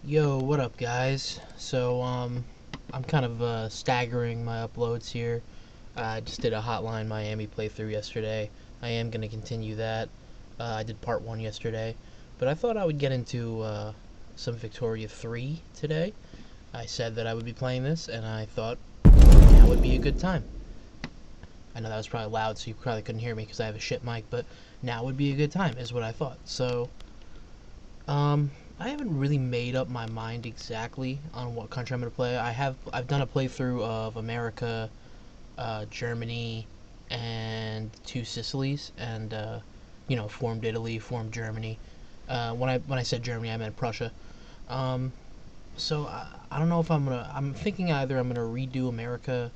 Yo, what up, guys? I'm kind of staggering my uploads here. I just did a Hotline Miami playthrough yesterday. I am going to continue that. I did part 1 yesterday, but I thought I would get into some Victoria 3 today. I said that I would be playing this, and I thought now would be a good time. I know that was probably loud, so you probably couldn't hear me because I have a shit mic, but now would be a good time, is what I thought. I haven't really made up my mind exactly on what country I'm gonna play. I've done a playthrough of America, Germany, and two Sicilies, and formed Italy, formed Germany. When I said Germany, I meant Prussia. Um, I don't know if I'm thinking either I'm gonna redo America,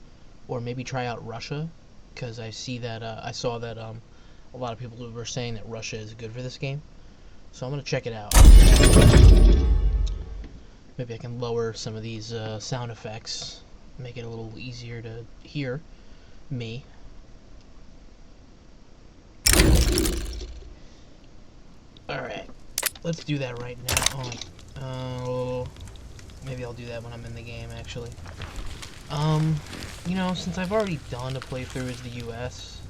or maybe try out Russia, because I saw that a lot of people were saying that Russia is good for this game. So I'm gonna check it out. Maybe I can lower some of these sound effects, make it a little easier to hear me. Alright, let's do that right now. Maybe I'll do that when I'm in the game, actually. Since I've already done a playthrough as the US,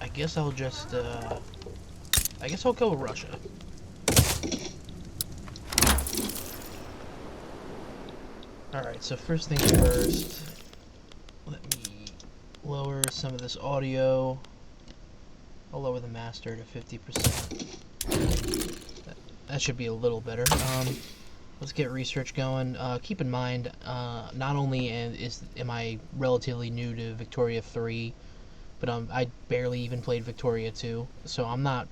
I guess I'll go with Russia. Alright, so first things first, let me lower some of this audio. I'll lower the master to 50%. That should be a little better. Let's get research going. Keep in mind, not only am I relatively new to Victoria 3, but I barely even played Victoria 2, so I'm not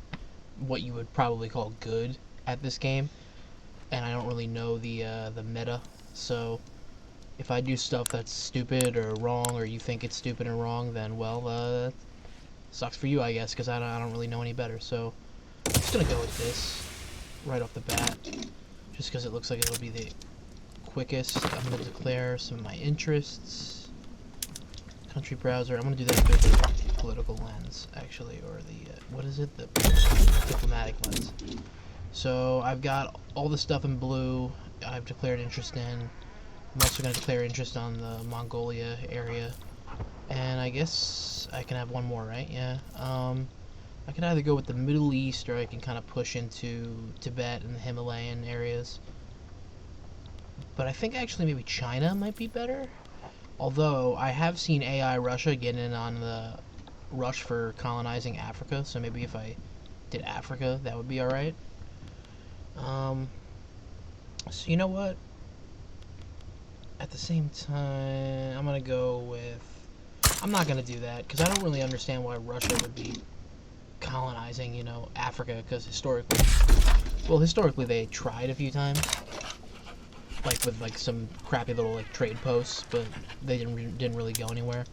what you would probably call good at this game, and I don't really know the meta. So if I do stuff that's stupid or wrong, or you think it's stupid and wrong, then well, sucks for you, I guess, because I don't really know any better. So I'm just gonna go with this right off the bat, just because it looks like it'll be the quickest. I'm gonna declare some of my interests. Country browser. I'm gonna do that through the political lens, actually, or the what is it? The diplomatic lens. So I've got all the stuff in blue. I've declared interest in. I'm also going to declare interest on the Mongolia area, and I guess I can have one more, right? Yeah. I can either go with the Middle East, or I can kind of push into Tibet and the Himalayan areas. But I think actually maybe China might be better. Although I have seen AI Russia get in on the rush for colonizing Africa, so maybe if I did Africa, that would be alright. So you know what? At the same time, I'm gonna go with... I'm not gonna do that, because I don't really understand why Russia would be colonizing, Africa, because historically they tried a few times, like with some crappy little trade posts, but they didn't really go anywhere.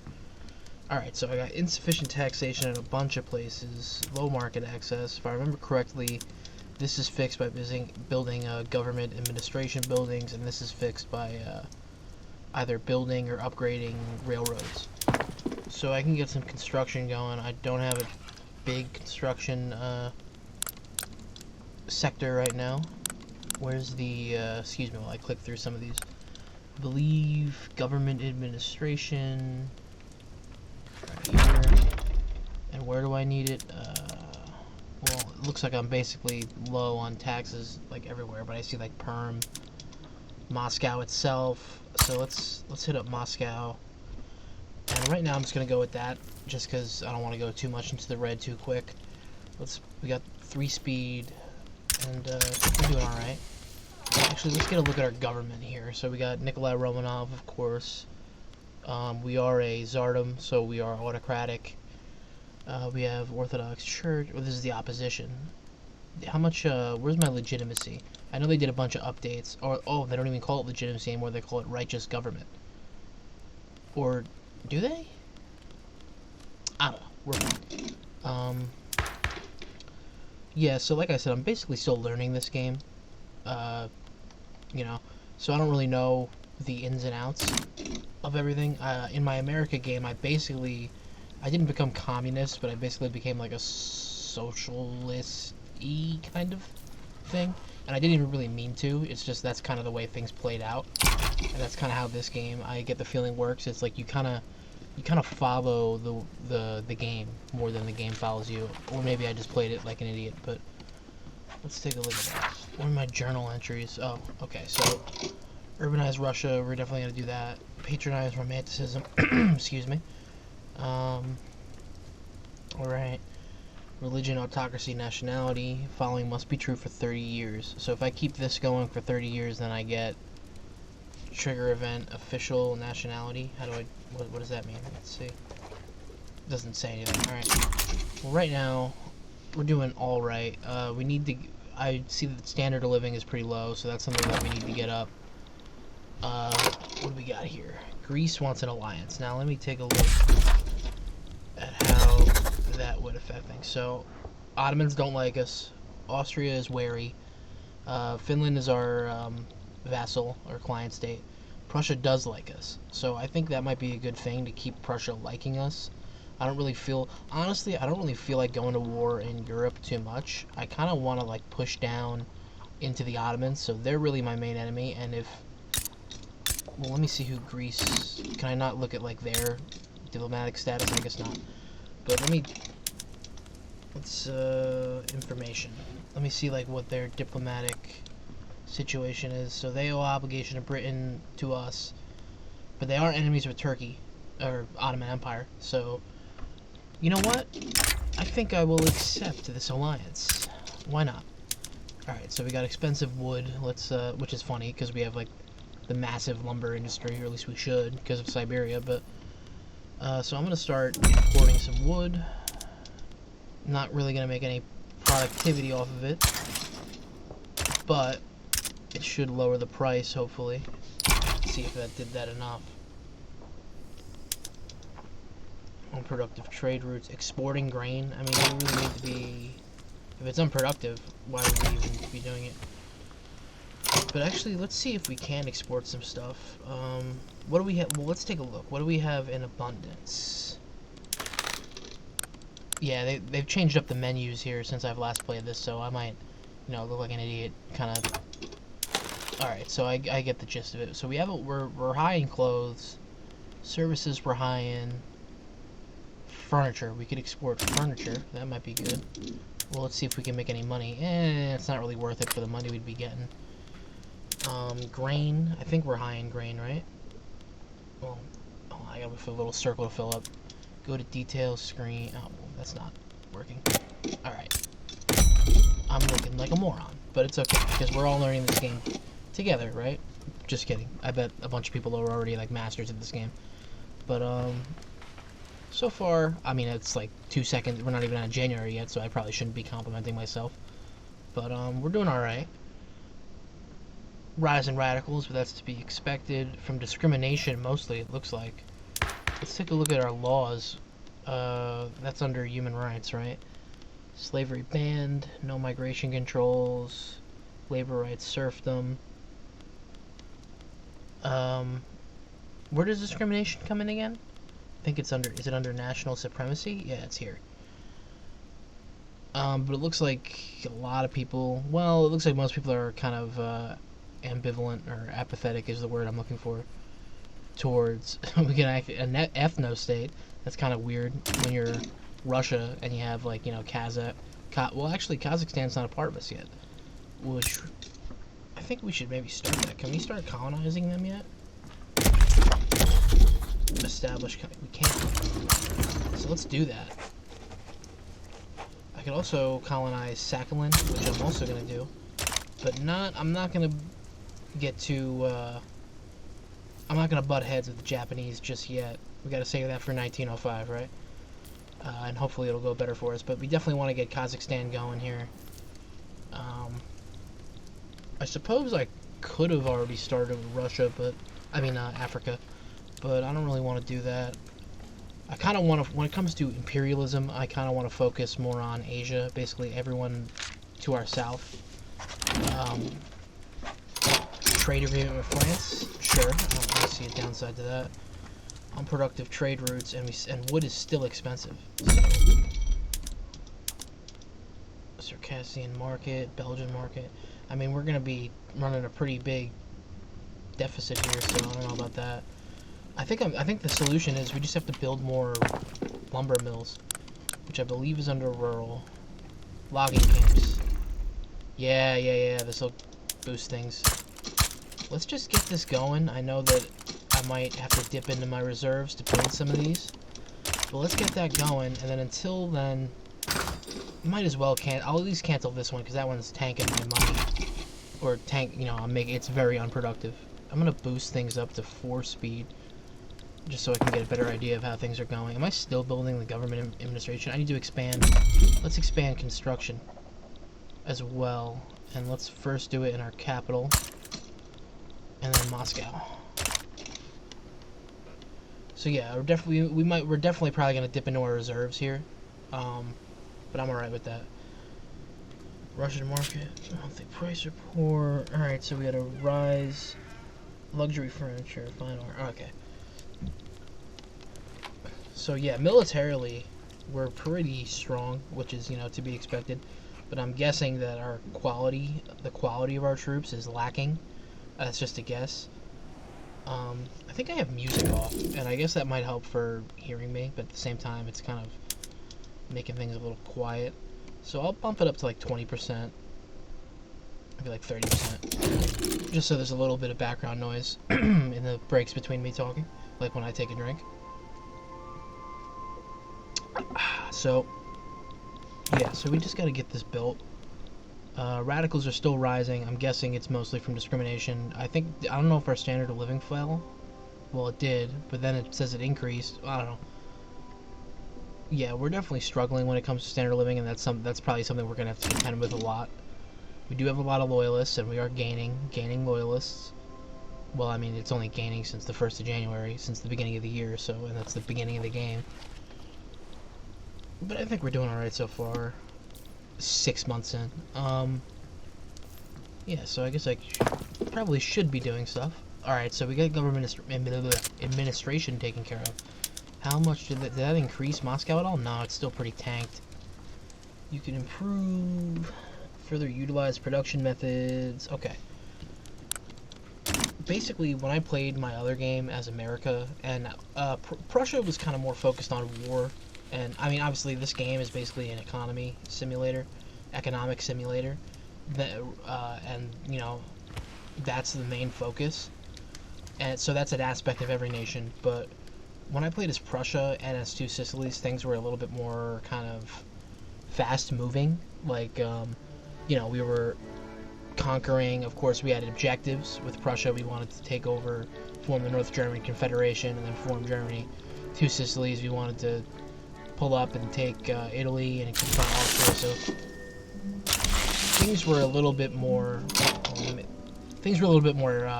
Alright, so I got insufficient taxation in a bunch of places, low market access. If I remember correctly, this is fixed by building government administration buildings, and this is fixed by either building or upgrading railroads. So I can get some construction going. I don't have a big construction sector right now. Where's the, excuse me while I click through some of these. I believe government administration, right here. And where do I need it? Well, it looks like I'm basically low on taxes, everywhere, but I see, Perm, Moscow itself, so let's hit up Moscow. And right now I'm just going to go with that, just because I don't want to go too much into the red too quick. We got 3 speed, and we're doing alright. Actually, let's get a look at our government here. So we got Nikolai Romanov, of course. We are a Tsardom, so we are autocratic. We have Orthodox Church. Well, this is the opposition. How much, where's my legitimacy? I know they did a bunch of updates. Oh, they don't even call it legitimacy anymore. They call it righteous government. Or, do they? I don't know. We're fine. Yeah, so like I said, I'm basically still learning this game. So I don't really know the ins and outs of everything. In my America game, I didn't become communist, but I basically became like a socialist-y kind of thing, and I didn't even really mean to. It's just that's kind of the way things played out, and that's kind of how this game, I get the feeling, works. It's like you kind of follow the game more than the game follows you, or maybe I just played it like an idiot. But let's take a look at that. What are my journal entries? Oh, okay. So urbanize Russia. We're definitely gonna do that. Patronize romanticism. Excuse me. All right. Religion, autocracy, nationality. Following must be true for 30 years. So if I keep this going for 30 years, then I get trigger event, official nationality. How do I, what does that mean? Let's see. It doesn't say anything. Alright. Well, right now, we're doing alright. We need to, I see that the standard of living is pretty low, so that's something that we need to get up. What do we got here? Greece wants an alliance. Now let me take a look at how that would affect things. So, Ottomans don't like us. Austria is wary. Finland is our vassal or client state. Prussia does like us. So I think that might be a good thing to keep Prussia liking us. I don't really feel, honestly, I don't really feel like going to war in Europe too much. I kind of want to like push down into the Ottomans, so they're really my main enemy. And if, well, let me see who Greece, can I not look at like their diplomatic status? I guess not. But let's information. Let me see like what their diplomatic situation is. So they owe obligation to Britain, to us, but they are enemies with Turkey, or Ottoman Empire. So, you know what? I think I will accept this alliance. Why not? Alright, so we got expensive wood, let's, which is funny, because we have, like, the massive lumber industry, or at least we should, because of Siberia, but, so I'm going to start importing some wood. Not really going to make any productivity off of it, but it should lower the price, hopefully. Let's see if that did that enough. Unproductive trade routes. Exporting grain. I mean, we really need to be... If it's unproductive, why would we even be doing it? But actually, let's see if we can export some stuff. What do we have? Well, let's take a look. What do we have in abundance? Yeah, they've changed up the menus here since I've last played this, so I might, you know, look like an idiot, kind of. Alright, so I get the gist of it. So we have we're high in clothes, services we're high in, furniture. We could export furniture. That might be good. Well, let's see if we can make any money. It's not really worth it for the money we'd be getting. Grain. I think we're high in grain, right? Well, oh, I gotta wait for the little circle to fill up. Go to details, screen. Oh, well, that's not working. Alright. I'm looking like a moron, but it's okay, because we're all learning this game together, right? Just kidding. I bet a bunch of people are already, like, masters at this game. But, so far, I mean, it's like 2 seconds. We're not even on January yet, so I probably shouldn't be complimenting myself. But, we're doing alright. Rise in radicals, but that's to be expected. From discrimination, mostly, it looks like. Let's take a look at our laws. That's under human rights, right? Slavery banned, no migration controls, labor rights, serfdom. Where does discrimination come in again? I think it's under, is it under national supremacy? Yeah, it's here. But it looks like a lot of people, well, it looks like most people are kind of ambivalent, or apathetic is the word I'm looking for, towards, we can act an ethno-state. That's kind of weird when you're Russia and you have, like, you know, well, actually, Kazakhstan's not a part of us yet, which I think we should maybe start that. Can we start colonizing them yet? Establish, we can't. So let's do that. I could also colonize Sakhalin, which I'm also going to do, but I'm not going to get too, I'm not going to butt heads with the Japanese just yet. We got to save that for 1905, right? And hopefully it'll go better for us, but we definitely want to get Kazakhstan going here. I suppose I could have already started with Russia, but, I mean, Africa, but I don't really want to do that. I kind of want to, when it comes to imperialism, I kind of want to focus more on Asia, basically everyone to our south. Trade agreement with France, sure, I don't really see a downside to that. Unproductive trade routes, and wood is still expensive. So, Cassian market, Belgian market. I mean, we're gonna be running a pretty big deficit here, so I don't know about that. I think the solution is we just have to build more lumber mills, which I believe is under rural. Logging camps. Yeah. This will boost things. Let's just get this going. I know that I might have to dip into my reserves to build some of these, but let's get that going. And then until then, might as well I'll at least cancel this one because that one's tanking my money, or it's very unproductive. I'm gonna boost things up to 4 speed, just so I can get a better idea of how things are going. Am I still building the government administration? I need to expand. Let's expand construction as well, and let's first do it in our capital, and then Moscow. So yeah, we're definitely probably gonna dip into our reserves here, but I'm alright with that. Russian market, monthly price report. All right, so we got a rise, luxury furniture, fine art. Okay. So yeah, militarily, we're pretty strong, which is, to be expected. But I'm guessing that the quality of our troops is lacking. That's just a guess. I think I have music off, and I guess that might help for hearing me, but at the same time, it's kind of making things a little quiet. So I'll bump it up to like 20%, maybe like 30%, just so there's a little bit of background noise in the breaks between me talking, like when I take a drink. So yeah, so we just got to get this built. Radicals are still rising. I'm guessing it's mostly from discrimination. I don't know if our standard of living fell. Well, it did, but then it says it increased. I don't know. Yeah, we're definitely struggling when it comes to standard of living, and that's probably something we're gonna have to contend with a lot. We do have a lot of loyalists, and we are gaining loyalists. Well, I mean, it's only gaining since the 1st of January, since the beginning of the year, and that's the beginning of the game. But I think we're doing alright so far. 6 months in. Yeah, so I guess I probably should be doing stuff. Alright, so we got government administration taken care of. How much did that increase Moscow at all? No, it's still pretty tanked. You can improve, further utilize production methods. Okay. Basically, when I played my other game as America, and Prussia was kind of more focused on war. And I mean, obviously, this game is basically an economic simulator. And that's the main focus. And so that's an aspect of every nation. But when I played as Prussia and as Two Sicilies, things were a little bit more kind of fast-moving. Like, we were conquering. Of course, we had objectives. With Prussia, we wanted to take over, form the North German Confederation, and then form Germany. Two Sicilies, we wanted to pull up and take Italy and confront Austria. So things were a little bit more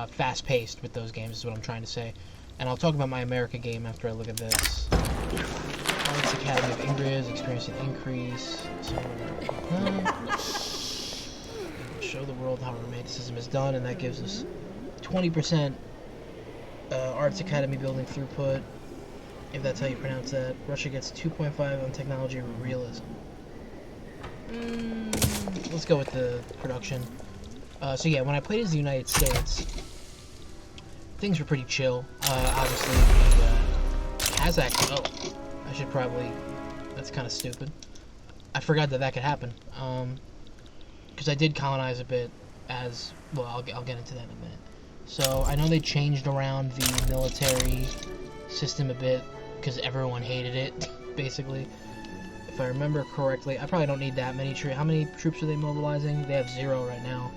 fast-paced with those games, is what I'm trying to say. And I'll talk about my America game after I look at this. Arts Academy of Ingrid, experiencing increase. Show the world how Romanticism is done, and that gives us 20% Arts Academy building throughput, if that's how you pronounce that. Russia gets 2.5 on technology realism. Let's go with the production. So yeah, when I played as the United States, things were pretty chill. Obviously, the Kazakh. Oh, I should probably. That's kind of stupid. I forgot that could happen. Because I did colonize a bit as well. I'll get into that in a minute. So I know they changed around the military system a bit because everyone hated it, basically. If I remember correctly, I probably don't need that many troops. How many troops are they mobilizing? They have 0 right now.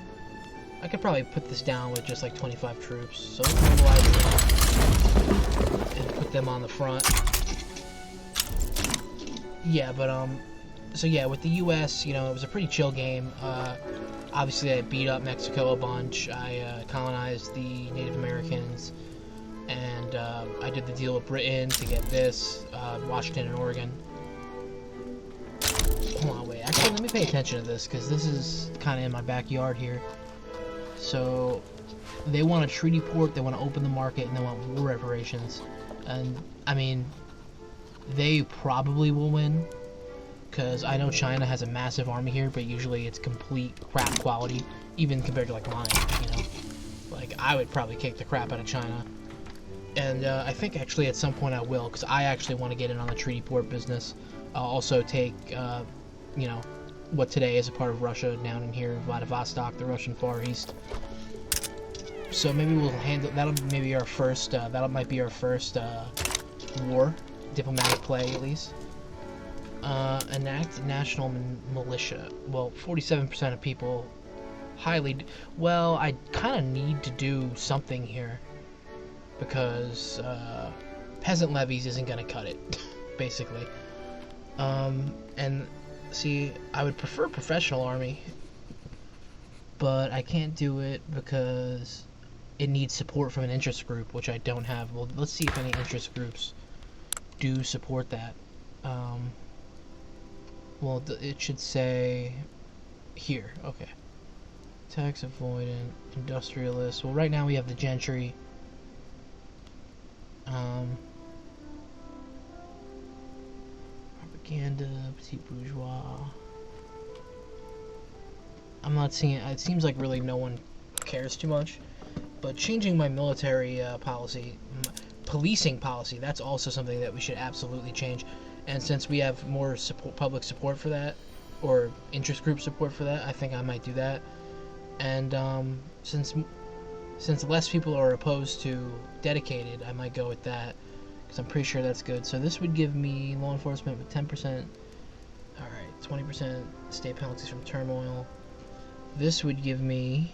I could probably put this down with just like 25 troops. So let's mobilize them and put them on the front. Yeah, but so yeah, with the U.S., it was a pretty chill game. Obviously, I beat up Mexico a bunch. I colonized the Native Americans, and I did the deal with Britain to get this, Washington and Oregon. Hold on, wait. Actually, let me pay attention to this, because this is kind of in my backyard here. So, they want a treaty port, they want to open the market, and they want war reparations. And, I mean, they probably will win, because I know China has a massive army here, but usually it's complete crap quality, even compared to like mine, you know? Like, I would probably kick the crap out of China. And I think actually at some point I will, because I actually want to get in on the treaty port business. I'll also take, you know, what today is a part of Russia down in here, Vladivostok, the Russian Far East. So maybe we'll handle, that'll maybe our first, that might be our first war, diplomatic play at least. Enact national militia. Well, 47% of people well, I kind of need to do something here because peasant levies isn't gonna cut it, basically. And see, I would prefer professional army, but I can't do it because it needs support from an interest group, which I don't have. Well, let's see if any interest groups do support that. Well, it should say here. Okay. Tax avoidant, industrialist. Well, right now we have the gentry. Propaganda, petit bourgeois. I'm not seeing it. It seems like really no one cares too much. But changing my military policy, policing policy, that's also something that we should absolutely change. And since we have more support, public support for that, or interest group support for that, I think I might do that. And since less people are opposed to dedicated, I might go with that, because I'm pretty sure that's good. So this would give me law enforcement with 10%. Alright, 20% state penalties from turmoil. This would give me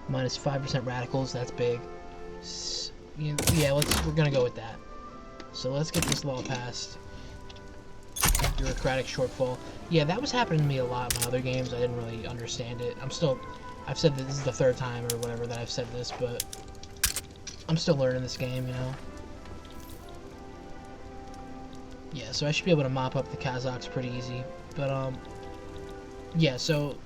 minus 5% radicals. That's big. Yeah, we're gonna go with that. So let's get this law passed. Bureaucratic shortfall. Yeah, that was happening to me a lot in my other games. I didn't really understand it. I've said that this is the third time or whatever that I've said this, but I'm still learning this game, you know? Yeah, so I should be able to mop up the Kazakhs pretty easy. But, yeah, so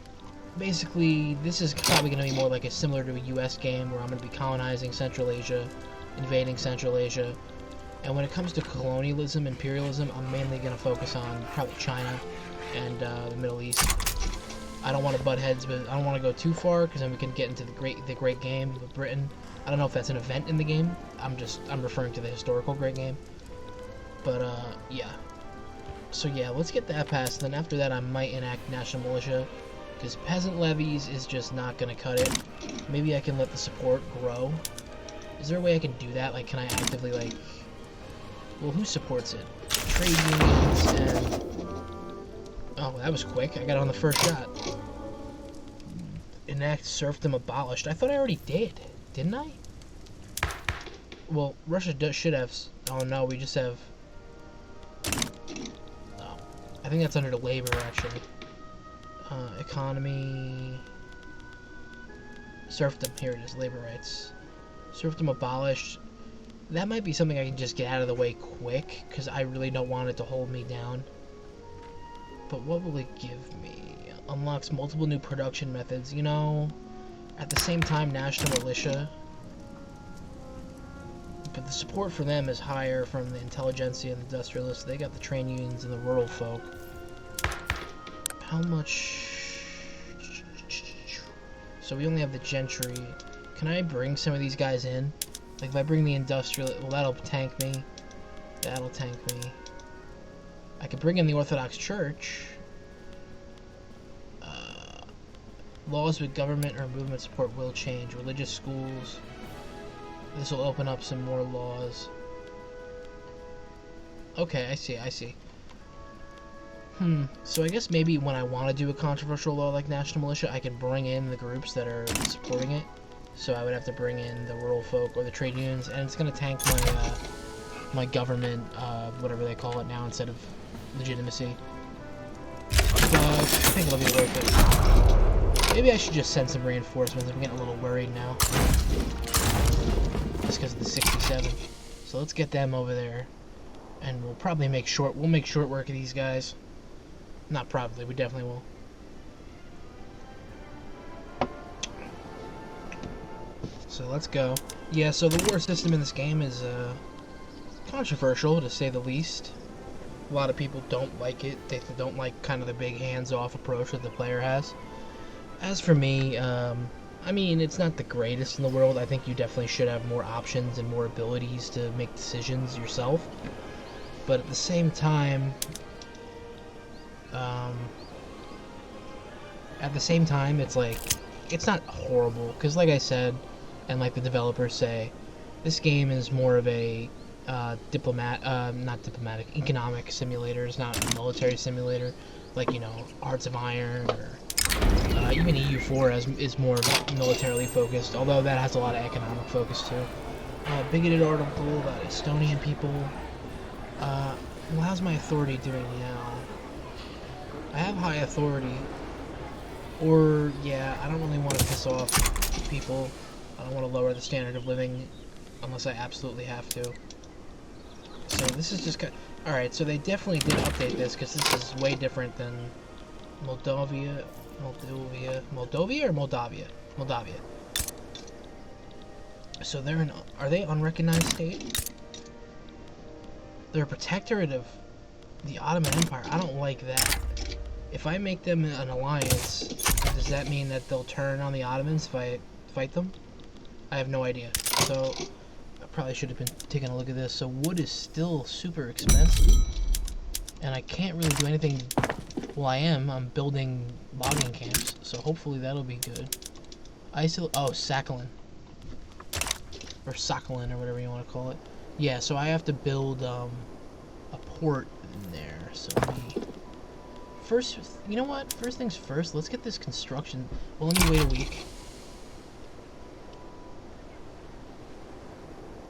basically this is probably going to be more like similar to a US game where I'm going to be colonizing Central Asia, invading Central Asia. And when it comes to colonialism, imperialism, I'm mainly going to focus on probably China and the Middle East. I don't want to butt heads, but I don't want to go too far, because then we can get into the great game with Britain. I don't know if that's an event in the game. I'm referring to the historical great game. But yeah. So yeah, let's get that passed. Then after that, I might enact national militia, because peasant levies is just not going to cut it. Maybe I can let the support grow. Is there a way I can do that? Like, can I actively, like... Well, who supports it? Trade unions and... Oh, that was quick. I got it on the first shot. Enact serfdom abolished. I thought I already did. Didn't I? Well, Russia should have... Oh, no, we just have... Oh, I think that's under the labor, actually. Economy... Serfdom. Here it is. Labor rights. Serfdom abolished. That might be something I can just get out of the way quick, because I really don't want it to hold me down. But what will it give me? Unlocks multiple new production methods. You know, at the same time, national militia. But the support for them is higher from the intelligentsia and the industrialists. They got the trade unions and the rural folk. How much... So we only have the gentry. Can I bring some of these guys in? Like, if I bring the industrial... Well, that'll tank me. That'll tank me. I could bring in the Orthodox Church. Laws with government or movement support will change. Religious schools. This will open up some more laws. Okay, I see. So I guess maybe when I want to do a controversial law like national militia, I can bring in the groups that are supporting it. So I would have to bring in the rural folk or the trade unions, and it's going to tank my my government, whatever they call it now, instead of legitimacy. But I think it'll be worth it. Maybe I should just send some reinforcements. I'm getting a little worried now. Just because of the 67. So let's get them over there. And we'll probably make short work of these guys. Not probably, we definitely will. So let's go. Yeah, so the war system in this game is controversial, to say the least. A lot of people don't like it. They don't like kind of the big hands-off approach that the player has. As for me, I mean, it's not the greatest in the world. I think you definitely should have more options and more abilities to make decisions yourself. But at the same time, it's like, it's not horrible. Because like I said, and like the developers say, this game is more of a economic simulator. It's not a military simulator, like, you know, Hearts of Iron, or even EU4 is more militarily focused, although that has a lot of economic focus too. Bigoted article about Estonian people. Well, how's my authority doing now? I have high authority. Or, yeah, I don't really want to piss off people. I don't want to lower the standard of living unless I absolutely have to. So this is just kind of... Alright, so they definitely did update this, because this is way different than Moldavia or Moldavia? Moldavia. So they're an... Are they unrecognized state? They're a protectorate of the Ottoman Empire. I don't like that. If I make them an alliance, does that mean that they'll turn on the Ottomans if I fight them? I have no idea. So, I probably should have been taking a look at this. So, wood is still super expensive. And I can't really do anything... Well, I'm building logging camps. So, hopefully that'll be good. Oh, Sakhalin. Or Sakhalin, or whatever you want to call it. Yeah, so I have to build a port in there. So, first, you know what? First things first, let's get this construction. Well, let me wait a week.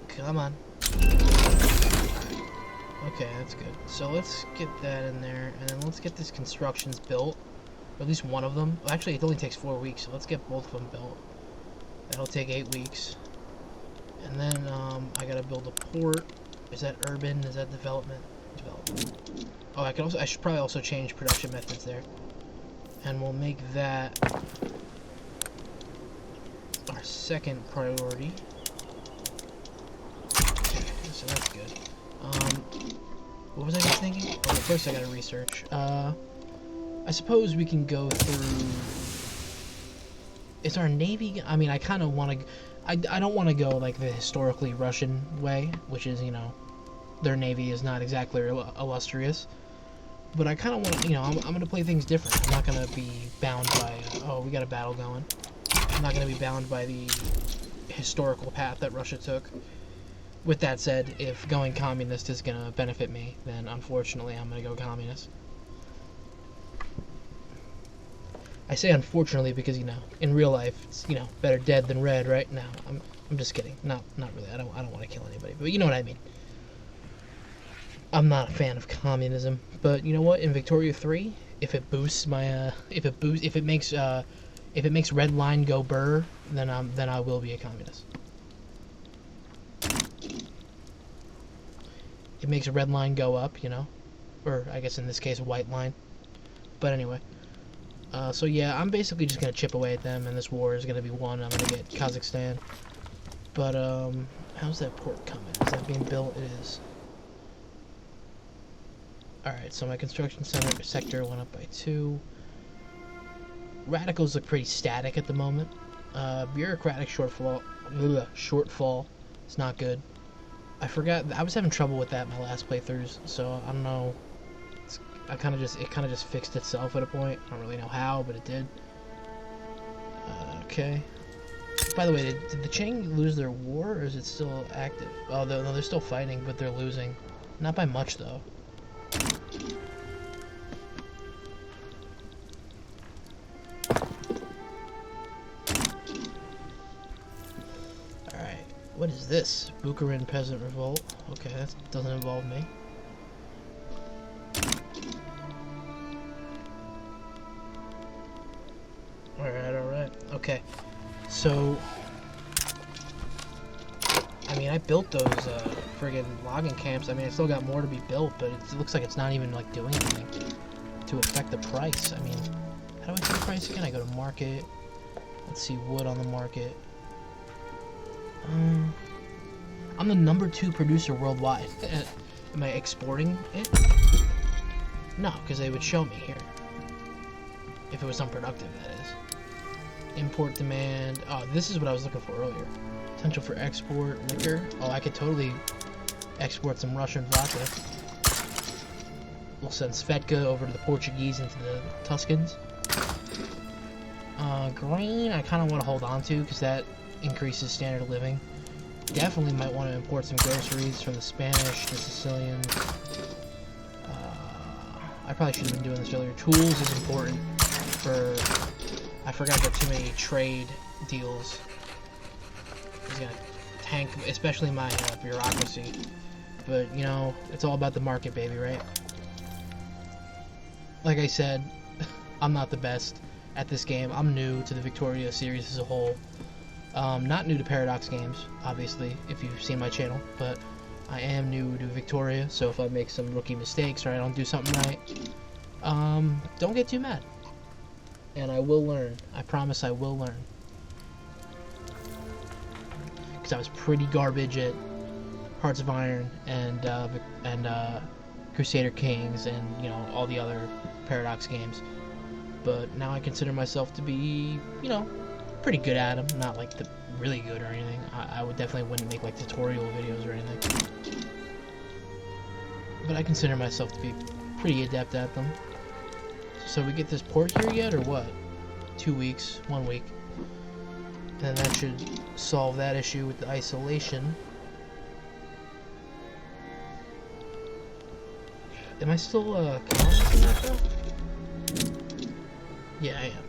Come on. Okay, that's good. So let's get that in there, and then let's get this constructions built. Or at least one of them. Well, actually, it only takes 4 weeks, so let's get both of them built. That'll take 8 weeks. And then I gotta build a port. Is that urban? Is that development? Development. Oh, I should probably also change production methods there. And we'll make that our second priority. Okay, so that's good. What was I just thinking? Oh, first I gotta research. I suppose we can go through... Is our navy... I mean, I kind of want to... I don't want to go like the historically Russian way, which is, you know, their navy is not exactly illustrious. But I kind of want to, you know, I'm going to play things different. I'm not going to be bound by, oh, we got a battle going. I'm not going to be bound by the historical path that Russia took. With that said, if going communist is going to benefit me, then unfortunately I'm going to go communist. I say unfortunately because, you know, in real life, it's, you know, better dead than red, right? No, I'm just kidding. Not really. I don't want to kill anybody, but you know what I mean. I'm not a fan of communism, but you know what? In Victoria 3, if it boosts my if it makes red line go burr, then I will be a communist. It makes a red line go up, you know, or I guess in this case a white line. But anyway. So yeah, I'm basically just gonna chip away at them, and this war is gonna be won. I'm gonna get Kazakhstan. But how's that port coming? Is that being built? It is. All right, so my construction sector went up by 2. Radicals look pretty static at the moment. Bureaucratic shortfall. It's not good. I forgot. I was having trouble with that in my last playthroughs, so I don't know. It kind of just fixed itself at a point. I don't really know how, but it did. Okay. By the way, did the Chang lose their war, or is it still active? Oh, no, they're still fighting, but they're losing. Not by much, though. Alright. What is this? Bukharin Peasant Revolt. Okay, that doesn't involve me. Alright. Okay. So... I mean, I built those friggin' logging camps. I mean, I still got more to be built, but it looks like it's not even, like, doing anything to affect the price. I mean, how do I see the price again? I go to market. Let's see, wood on the market. I'm the #2 producer worldwide. Am I exporting it? No, because they would show me here. If it was unproductive, that is. Import demand. Oh, this is what I was looking for earlier. Potential for export liquor. Oh, I could totally export some Russian vodka. We'll send Svedka over to the Portuguese and to the Tuscans. Grain, I kind of want to hold on to because that increases standard of living. Definitely might want to import some groceries from the Spanish, the Sicilians. I probably should have been doing this earlier. Tools is important for... I forgot there are too many trade deals. It's gonna tank, especially my bureaucracy. But, you know, it's all about the market, baby, right? Like I said, I'm not the best at this game. I'm new to the Victoria series as a whole. Not new to Paradox games, obviously, if you've seen my channel, but I am new to Victoria, so if I make some rookie mistakes or I don't do something right, don't get too mad. And I will learn. I promise I will learn. Because I was pretty garbage at Hearts of Iron and Crusader Kings and, you know, all the other Paradox games. But now I consider myself to be, you know, pretty good at them. Not like the really good or anything. I would definitely wouldn't make like tutorial videos or anything. But I consider myself to be pretty adept at them. So we get this port here yet, or what? 2 weeks, 1 week. And that should solve that issue with the isolation. Am I still colonizing that though? Yeah, I am.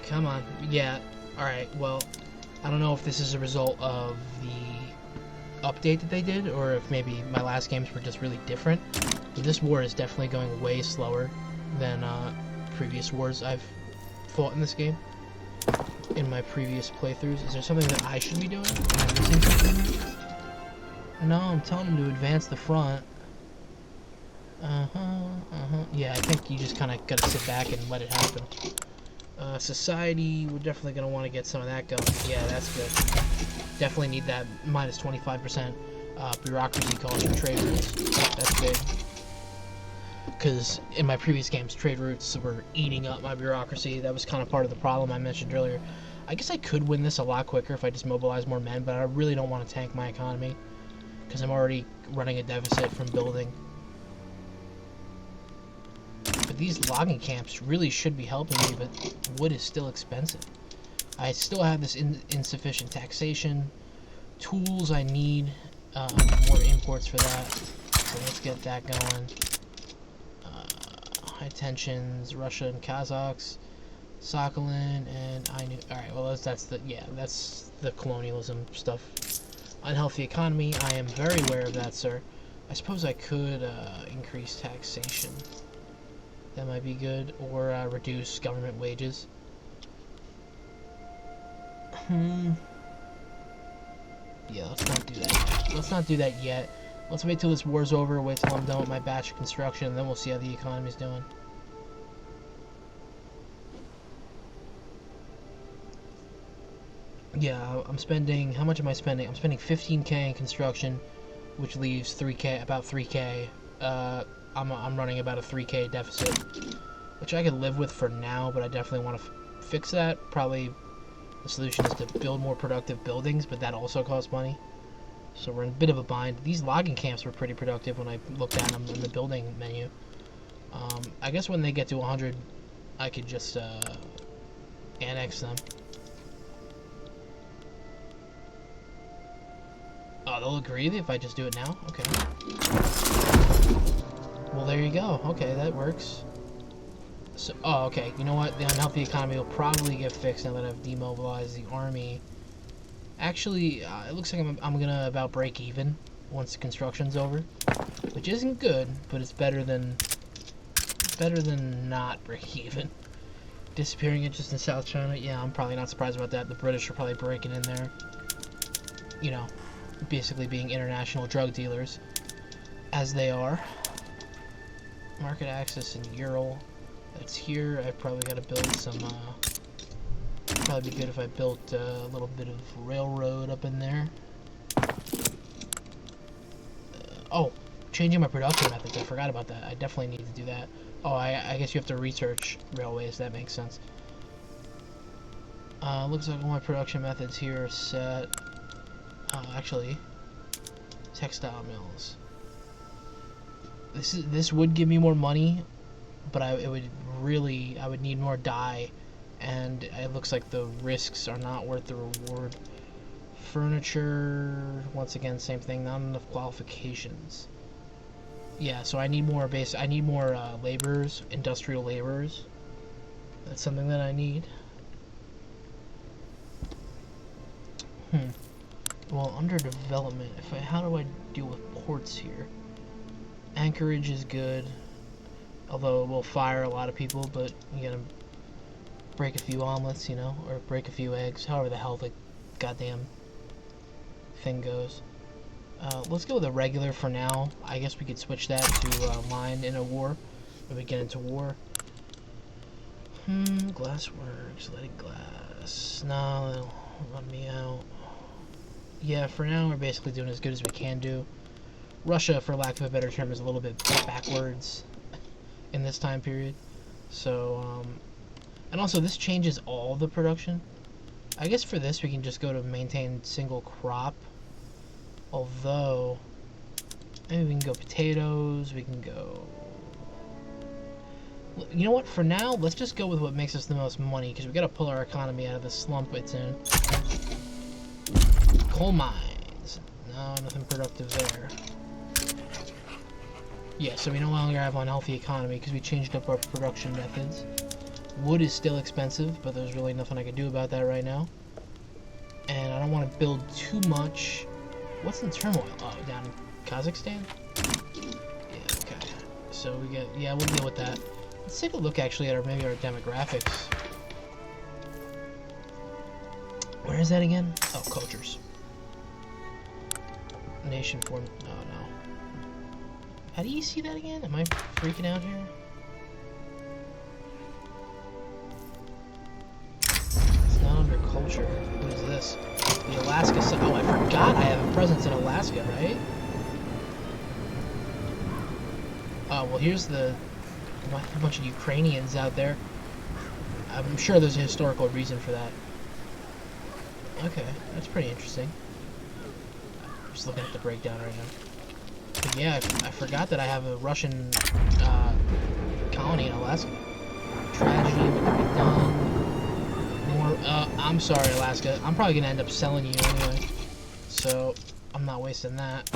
Come on. Yeah. Alright, well, I don't know if this is a result of the update that they did, or if maybe my last games were just really different. But this war is definitely going way slower than previous wars I've fought in this game. In my previous playthroughs. Is there something that I should be doing? Am I missing something? No, I'm telling them to advance the front. Yeah, I think you just kind of gotta sit back and let it happen. Society, we're definitely gonna want to get some of that going. Yeah, that's good. Definitely need that minus 25% bureaucracy cost for trade routes. That's big. Because in my previous games, trade routes were eating up my bureaucracy. That was kind of part of the problem I mentioned earlier. I guess I could win this a lot quicker if I just mobilize more men, but I really don't want to tank my economy because I'm already running a deficit from building. But these logging camps really should be helping me, but wood is still expensive. I still have this insufficient taxation. Tools, I need more imports for that. So let's get that going. High tensions, Russia and Kazakhs, Sakhalin, and I knew. Alright, well that's the colonialism stuff. Unhealthy economy, I am very aware of that, sir. I suppose I could increase taxation. That might be good, or reduce government wages. Yeah, let's not do that yet. Let's not do that yet. Let's wait till this war's over, wait till I'm done with my batch of construction, and then we'll see how the economy's doing. Yeah, I'm spending, how much am I spending? I'm spending 15k in construction, which leaves 3k, about 3k. I'm running about a 3k deficit, which I could live with for now, but I definitely want to fix that. Probably the solution is to build more productive buildings, but that also costs money. So we're in a bit of a bind. These logging camps were pretty productive when I looked at them in the building menu. I guess when they get to 100, I could just annex them. Oh, they'll agree if I just do it now? Okay. Well, there you go. Okay, that works. So, oh, okay. You know what? The unhealthy economy will probably get fixed now that I've demobilized the army. Actually, it looks like I'm gonna about break even once construction's over, which isn't good, but it's better than not break even. Disappearing interest in South China, yeah, I'm probably not surprised about that. The British are probably breaking in there. You know, basically being international drug dealers, as they are. Market access in Ural, that's here. I've probably got to build some probably be good if I built a little bit of railroad up in there. Oh, changing my production methods. I forgot about that. I definitely need to do that. Oh, I guess you have to research railways. That makes sense. Looks like all my production methods here are set. Actually, textile mills. This would give me more money, but I would need more dye, and it looks like the risks are not worth the reward. Furniture, once again, same thing. Not enough qualifications. Yeah, so I need more laborers, industrial laborers. That's something that I need. Well, under development, how do I deal with ports here? Anchorage is good, although it will fire a lot of people, but you gotta break a few omelets, you know, or break a few eggs, however the hell the goddamn thing goes. Let's go with a regular for now. I guess we could switch that to mine in a war, when we get into war. Glassworks, leaded glass. No, they'll run me out. Yeah, for now we're basically doing as good as we can do. Russia, for lack of a better term, is a little bit backwards in this time period. So, and also this changes all the production. I guess for this we can just go to maintain single crop. Although, maybe we can go potatoes, we can go... You know what, for now, let's just go with what makes us the most money, because we gotta pull our economy out of the slump it's in. Coal mines. No, nothing productive there. Yeah, so we no longer have an unhealthy economy because we changed up our production methods. Wood is still expensive, but there's really nothing I can do about that right now. And I don't want to build too much. What's in turmoil? Oh, down in Kazakhstan? Yeah, okay. So we get, yeah, we'll deal with that. Let's take a look actually at maybe our demographics. Where is that again? Oh, cultures. Nation form. Oh no. How do you see that again? Am I freaking out here? It's not under culture. What is this? The Alaska. Oh, I forgot I have a presence in Alaska, right? Oh, well, here's a bunch of Ukrainians out there. I'm sure there's a historical reason for that. Okay, that's pretty interesting. I'm just looking at the breakdown right now. But yeah, I forgot that I have a Russian colony in Alaska. Tragedy, what can be done? More, I'm sorry, Alaska. I'm probably gonna end up selling you anyway, so I'm not wasting that.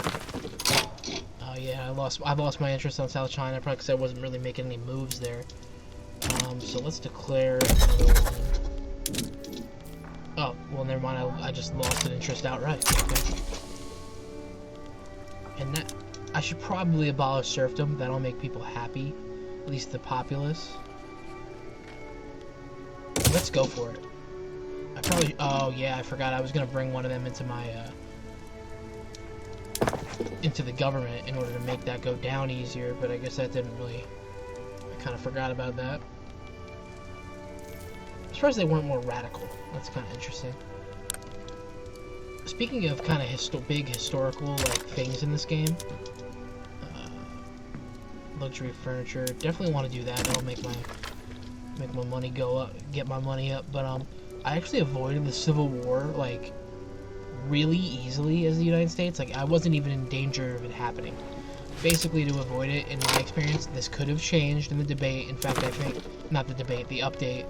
Oh yeah, I've lost my interest on South China, probably because I wasn't really making any moves there. So let's declare another one. Oh, well, never mind. I just lost an interest outright. Okay. And that, I should probably abolish serfdom. That'll make people happy, at least the populace. Let's go for it. I probably. Oh yeah, I forgot. I was gonna bring one of them into my into the government in order to make that go down easier, but I guess that didn't really. I kind of forgot about that. I'm surprised they weren't more radical. That's kind of interesting. Speaking of kind of big historical like things in this game, luxury furniture. Definitely want to do that. That'll make my money go up, get my money up. But I actually avoided the Civil War like really easily as the United States. Like I wasn't even in danger of it happening. Basically, to avoid it, in my experience, this could have changed in the debate. In fact, I think not the debate, the update.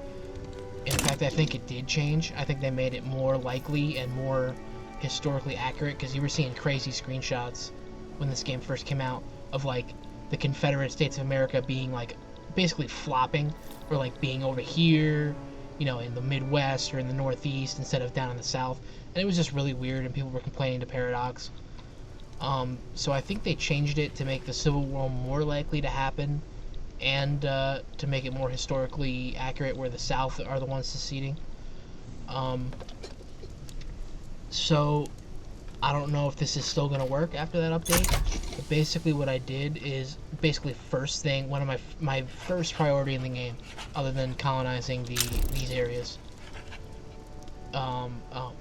In fact, I think it did change. I think they made it more likely and more historically accurate, because you were seeing crazy screenshots when this game first came out of like the Confederate States of America being like basically flopping, or like being over here, you know, in the Midwest or in the Northeast instead of down in the South, and it was just really weird, and people were complaining to Paradox. So I think they changed it to make the Civil War more likely to happen, and to make it more historically accurate, where the South are the ones seceding. So I don't know if this is still going to work after that update, but basically what I did is, basically first thing, one of my first priority in the game, other than colonizing these areas, Oh,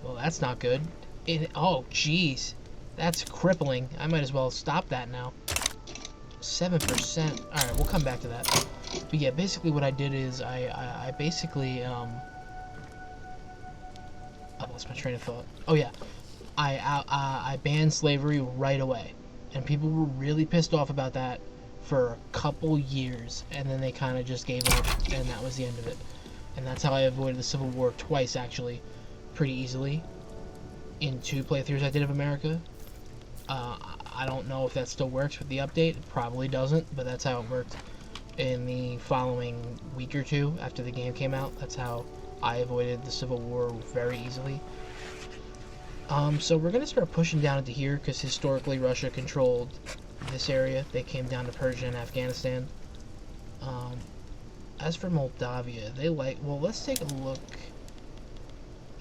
well, that's not good. Oh, jeez. That's crippling. I might as well stop that now. 7%. Alright, we'll come back to that. But yeah, basically what I did is I basically, I lost my train of thought. Oh yeah. I banned slavery right away. And people were really pissed off about that for a couple years. And then they kind of just gave up, and that was the end of it. And that's how I avoided the Civil War twice, actually. Pretty easily. In 2 playthroughs I did of America. I don't know if that still works with the update. It probably doesn't, but that's how it worked in the following week or 2 after the game came out. That's how I avoided the Civil War very easily. So we're going to start pushing down into here because historically Russia controlled this area. They came down to Persia and Afghanistan. As for Moldavia, they like... Well, let's take a look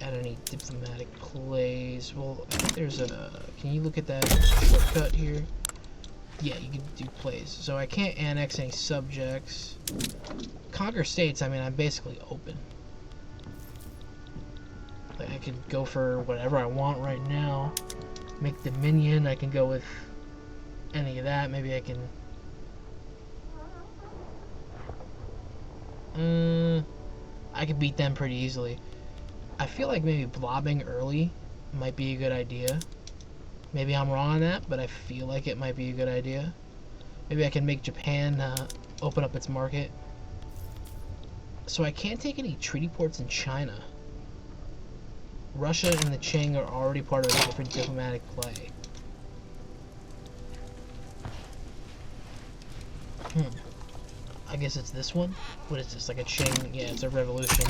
at any diplomatic plays. Well, I think there's a... Can you look at that shortcut here? Yeah, you can do plays. So I can't annex any subjects. Conquer states, I mean, I'm basically open. Like, I can go for whatever I want right now. Make Dominion, I can go with any of that. Maybe I can... I could beat them pretty easily. I feel like maybe blobbing early might be a good idea. Maybe I'm wrong on that, but I feel like it might be a good idea. Maybe I can make Japan open up its market. So I can't take any treaty ports in China. Russia and the Qing are already part of a different diplomatic play. I guess it's this one? What is this, like a Qing? Yeah, it's a revolution.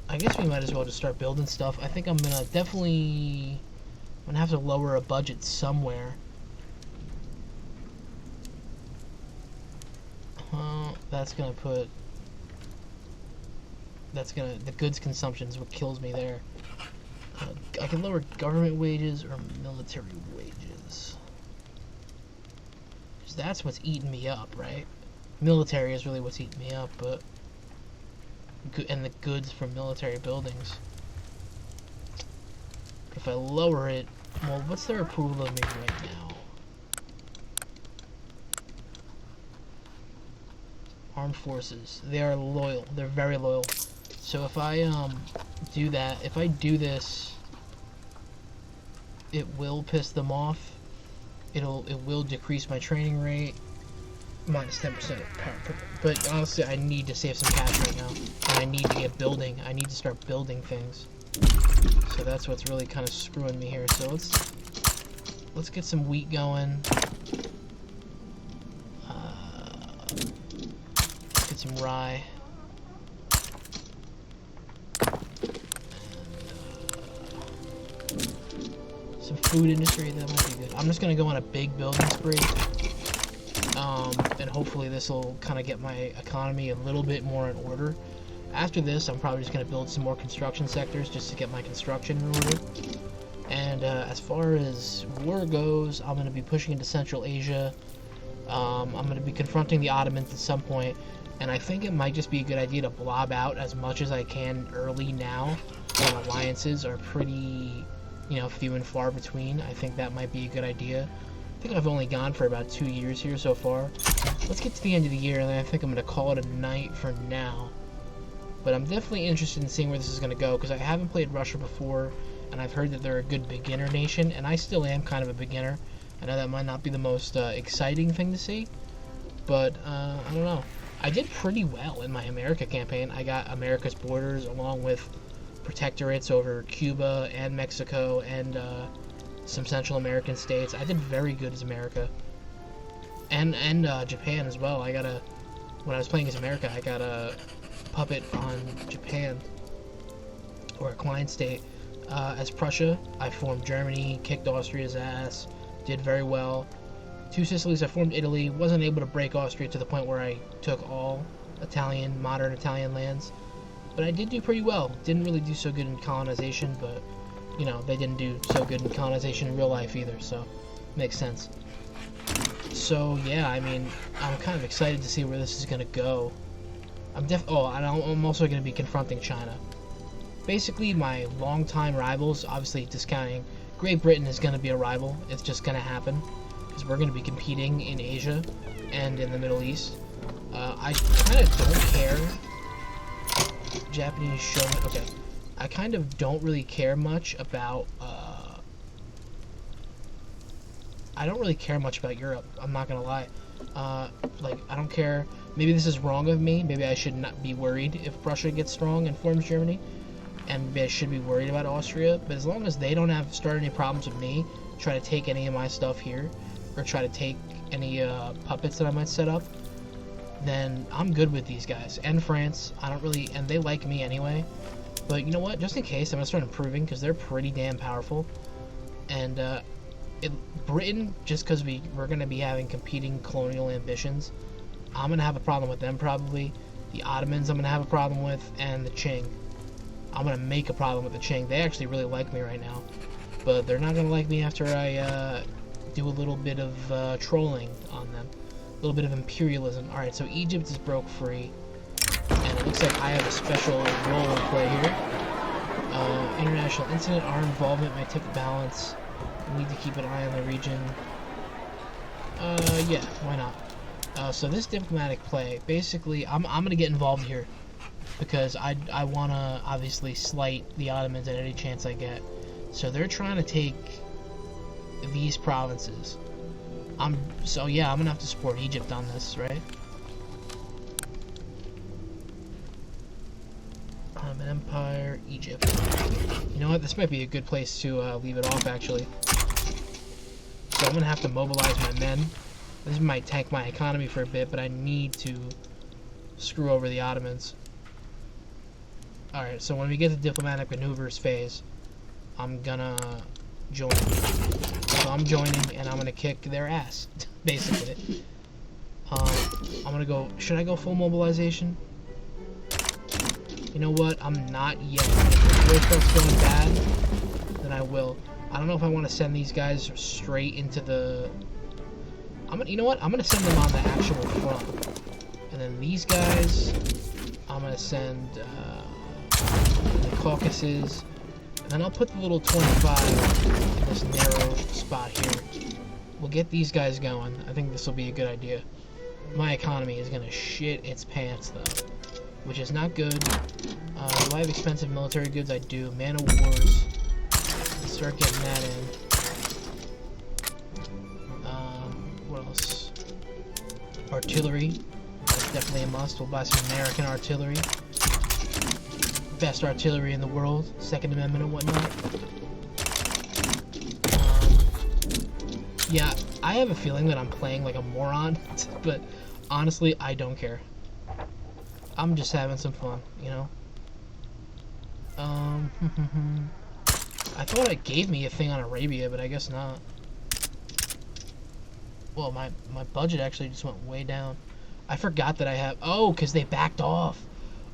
I guess we might as well just start building stuff. I think I'm gonna definitely... I'm gonna have to lower a budget somewhere. That's gonna put... That's gonna... The goods consumption is what kills me there. I can lower government wages or military wages. Because that's what's eating me up, right? Military is really what's eating me up, but... And the goods from military buildings. But if I lower it... Well, what's their approval of me right now? Armed forces. They are loyal. They're very loyal. So if I do that, if I do this, it will piss them off. It will decrease my training rate. Minus 10%. But honestly, I need to save some cash right now. And I need to get building. I need to start building things. So that's what's really kind of screwing me here. So let's get some wheat going. Let's get some rye. Some food industry, that might be good. I'm just gonna go on a big building spree. And hopefully this will kind of get my economy a little bit more in order. After this, I'm probably just going to build some more construction sectors just to get my construction in order. And as far as war goes, I'm going to be pushing into Central Asia. I'm going to be confronting the Ottomans at some point, and I think it might just be a good idea to blob out as much as I can early now, when alliances are pretty, few and far between. I think that might be a good idea. I think I've only gone for about 2 years here so far. Let's get to the end of the year, and then I think I'm going to call it a night for now. But I'm definitely interested in seeing where this is going to go, because I haven't played Russia before, and I've heard that they're a good beginner nation, and I still am kind of a beginner. I know that might not be the most exciting thing to see, but I don't know. I did pretty well in my America campaign. I got America's borders along with protectorates over Cuba and Mexico and some Central American states. I did very good as America, and Japan as well. When I was playing as America, I got a puppet on Japan, or a client state. As Prussia, I formed Germany, kicked Austria's ass, did very well. 2 Sicilies, I formed Italy, wasn't able to break Austria to the point where I took all modern Italian lands, but I did do pretty well. Didn't really do so good in colonization, but they didn't do so good in colonization in real life either, so makes sense. So yeah, I mean, I'm kind of excited to see where this is going to go. I'm also going to be confronting China. Basically, my longtime rivals, obviously discounting Great Britain, is going to be a rival. It's just going to happen because we're going to be competing in Asia and in the Middle East. I kind of don't care. Japanese showman. Okay, I kind of don't really care much about. I don't really care much about Europe. I'm not gonna lie. Like, I don't care. Maybe this is wrong of me. Maybe I should not be worried if Prussia gets strong and forms Germany, and maybe I should be worried about Austria. But as long as they don't have started any problems with me, try to take any of my stuff here, or try to take any puppets that I might set up, then I'm good with these guys. And France, I don't really, and they like me anyway. But you know what? Just in case, I'm gonna start improving because they're pretty damn powerful. And Britain, just because we're gonna be having competing colonial ambitions, I'm gonna have a problem with them probably. The Ottomans, I'm gonna have a problem with, and the Qing. I'm gonna make a problem with the Qing. They actually really like me right now, but they're not gonna like me after I do a little bit of trolling on them. A little bit of imperialism. Alright, so Egypt is broke free. And it looks like I have a special role in play here. International incident. Our involvement may tip the balance. We need to keep an eye on the region. Yeah, why not? So this diplomatic play, basically, I'm gonna get involved here. Because I wanna, obviously, slight the Ottomans at any chance I get. So they're trying to take these provinces. So yeah, I'm gonna have to support Egypt on this, right? Ottoman Empire, Egypt. You know what? This might be a good place to leave it off, actually. So I'm gonna have to mobilize my men. This might tank my economy for a bit, but I need to screw over the Ottomans. Alright, so when we get to diplomatic maneuvers phase, I'm gonna join. So I'm joining, and I'm gonna kick their ass, basically. I'm gonna go. Should I go full mobilization? You know what? I'm not yet. If the war starts going bad, then I will. I don't know if I want to send these guys straight into the. You know what? I'm gonna send them on the actual front, and then these guys, I'm gonna send the Caucasus. And then I'll put the little 25 in this narrow spot here. We'll get these guys going. I think this will be a good idea. My economy is going to shit its pants, though, which is not good. Do I have expensive military goods? I do. Man of Wars. Let's start getting that in. What else? Artillery. That's definitely a must. We'll buy some American artillery. Best artillery in the world, Second Amendment and whatnot. Yeah, I have a feeling that I'm playing like a moron, but honestly, I don't care. I'm just having some fun, you know? I thought it gave me a thing on Arabia, but I guess not. Well, my budget actually just went way down. I forgot that I have... Oh, because they backed off.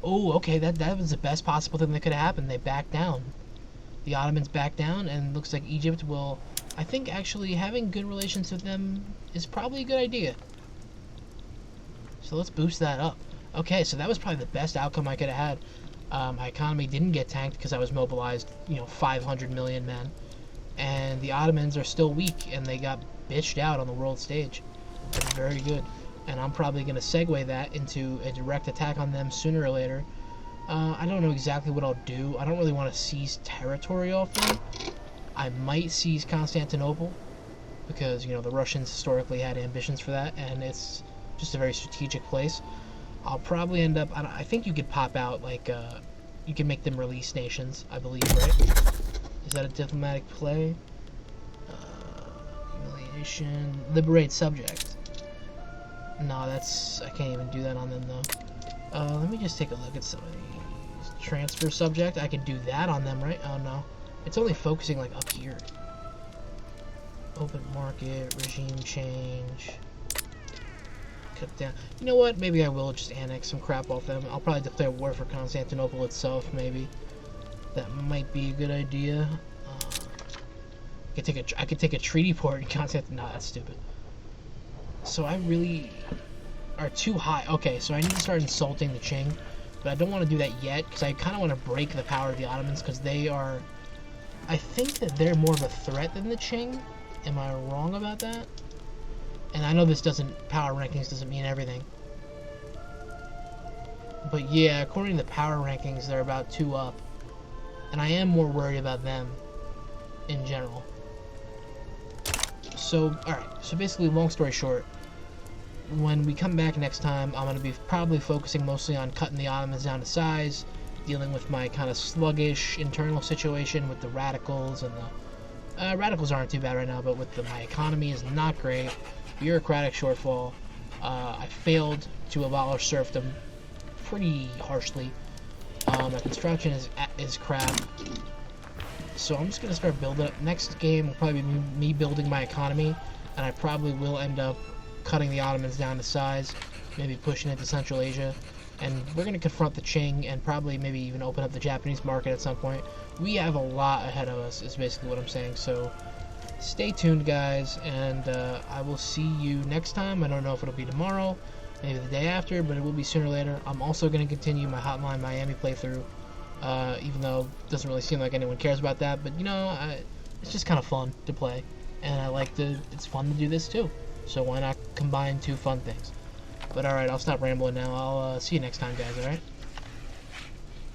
Oh, okay, that was the best possible thing that could have happened. They backed down. The Ottomans backed down, and it looks like Egypt will... I think actually having good relations with them is probably a good idea. So let's boost that up. Okay, so that was probably the best outcome I could have had. My economy didn't get tanked because I was mobilized, 500 million men. And the Ottomans are still weak, and they got bitched out on the world stage. That's very good. And I'm probably going to segue that into a direct attack on them sooner or later. I don't know exactly what I'll do. I don't really want to seize territory off them. I might seize Constantinople, because, the Russians historically had ambitions for that, and it's just a very strategic place. I'll probably end up... I think you could pop out, you can make them release nations, I believe, right? Is that a diplomatic play? Humiliation... Liberate subject. No, I can't even do that on them, though. Let me just take a look at some of these. Transfer subject, I can do that on them, right? Oh, no. It's only focusing, up here. Open market, regime change. Cut down. You know what? Maybe I will just annex some crap off them. I'll probably declare war for Constantinople itself, maybe. That might be a good idea. I could take a treaty port in Constantinople. No, that's stupid. So I really... are too high. Okay, so I need to start insulting the Qing, but I don't want to do that yet because I kind of want to break the power of the Ottomans because they are. I think that they're more of a threat than the Qing. Am I wrong about that? And I know this doesn't, power rankings doesn't mean everything. But yeah, according to the power rankings, they're about 2 up. And I am more worried about them in general. So, alright, so basically, long story short, when we come back next time, I'm going to be probably focusing mostly on cutting the Ottomans down to size, dealing with my kind of sluggish internal situation with the radicals, and the radicals aren't too bad right now, but with my economy is not great, bureaucratic shortfall, I failed to abolish serfdom pretty harshly, my construction is crap, so I'm just going to start building up. Next game will probably be me building my economy, and I probably will end up cutting the Ottomans down to size, maybe pushing into Central Asia, and we're going to confront the Qing and probably maybe even open up the Japanese market at some point. We have a lot ahead of us, is basically what I'm saying, so stay tuned, guys, and I will see you next time. I don't know if it'll be tomorrow, maybe the day after, but it will be sooner or later. I'm also going to continue my Hotline Miami playthrough, even though it doesn't really seem like anyone cares about that, but you know, it's just kind of fun to play, and it's fun to do this too, so why not combine 2 fun things? But alright, I'll stop rambling now. I'll see you next time, guys, alright?